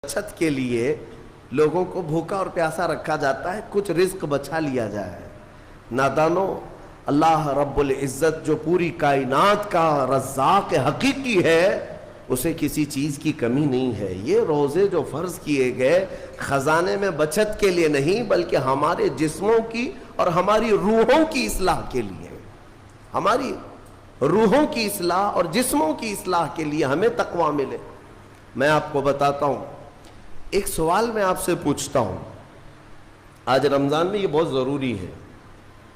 बचत के लिए लोगों को भूखा और प्यासा रखा जाता है, कुछ रिस्क बचा लिया जाए। नादानो, अल्लाह रब्बुल इज्जत जो पूरी कायनात का रज़्ज़ाक़ हकीकी है, उसे किसी चीज की कमी नहीं है। ये रोजे जो फर्ज किए गए खजाने में बचत के लिए नहीं, बल्कि हमारे जिस्मों की और हमारी रूहों की इस्लाह के लिए, हमारी रूहों की इस्लाह और जिस्मों की इस्लाह के लिए हमें तकवा मिले। मैं आपको बताता हूं, एक सवाल मैं आपसे पूछता हूं। आज रमजान में ये बहुत जरूरी है,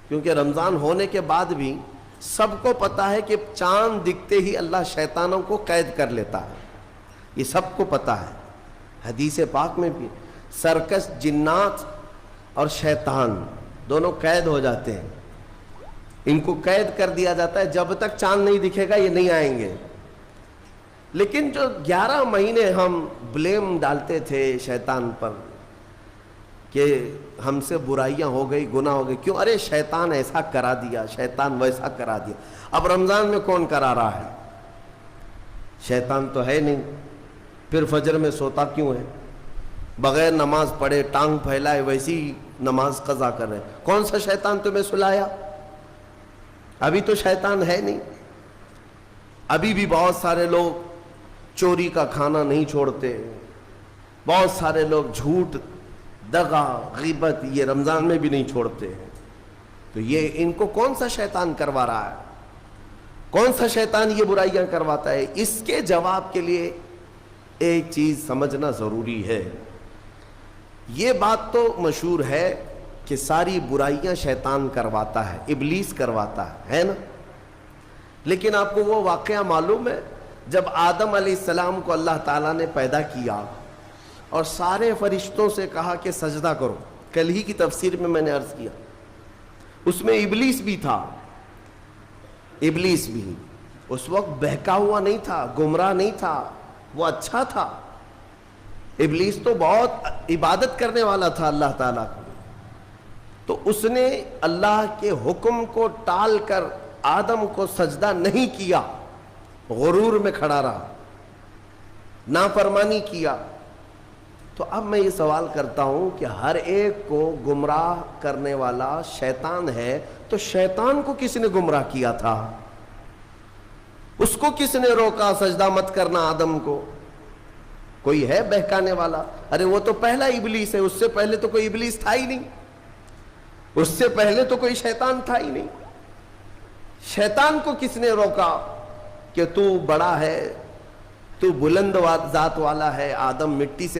क्योंकि रमजान होने के बाद भी सबको पता है कि चांद दिखते ही अल्लाह शैतानों को कैद कर लेता है, ये सबको पता है। हदीस पाक में भी सर्कस, जिन्नात और शैतान दोनों कैद हो जाते हैं। इनको कैद कर दिया जाता है, जब तक चांद नहीं दिखेगा ये नहीं आएंगे। लेकिन जो 11 महीने हम ब्लेम डालते थे शैतान पर कि हमसे बुराइयां हो गई, गुनाह हो गए, क्यों? अरे शैतान ऐसा करा दिया, शैतान वैसा करा दिया। अब रमजान में कौन करा रहा है? शैतान तो है नहीं, फिर फजर में सोता क्यों है? बगैर नमाज पढ़े टांग फैलाए वैसी नमाज कज़ा कर रहे। कौन सा शैतान तुम्हें सुलाया? अभी तो शैतान है नहीं। अभी भी बहुत सारे लोग चोरी का खाना नहीं छोड़ते, बहुत सारे लोग झूठ, दगा, ग़ीबत ये रमजान में भी नहीं छोड़ते हैं। तो ये इनको कौन सा शैतान करवा रहा है? कौन सा शैतान ये बुराइयां करवाता है? इसके जवाब के लिए एक चीज समझना जरूरी है। ये बात तो मशहूर है कि सारी बुराइयां शैतान करवाता है, इब्लीस करवाता है ना? लेकिन आपको वो वाकया मालूम है जब आदम अलैहिस्सलाम को अल्लाह ताला ने पैदा किया और सारे फरिश्तों से कहा कि सजदा करो? कल ही की तफसीर में मैंने अर्ज किया, उसमें इब्लीस भी था। इब्लीस भी उस वक्त बहका हुआ नहीं था, गुमराह नहीं था, वो अच्छा था। इब्लीस तो बहुत इबादत करने वाला था अल्लाह ताला को। तो उसने अल्लाह के हुक्म को टाल कर आदम को सजदा नहीं किया, गुरूर में खड़ा रहा, नाफरमानी किया। तो अब मैं ये सवाल करता हूं कि हर एक को गुमराह करने वाला शैतान है, तो शैतान को किसने गुमराह किया था? उसको किसने रोका सजदा मत करना आदम को? कोई है बहकाने वाला? अरे वो तो पहला इब्लीस है, उससे पहले तो कोई इब्लीस था ही नहीं, उससे पहले तो कोई शैतान था ही नहीं। शैतान को किसने रोका कि तू बड़ा है, तू बुलंद जात वाला है, आदम मिट्टी से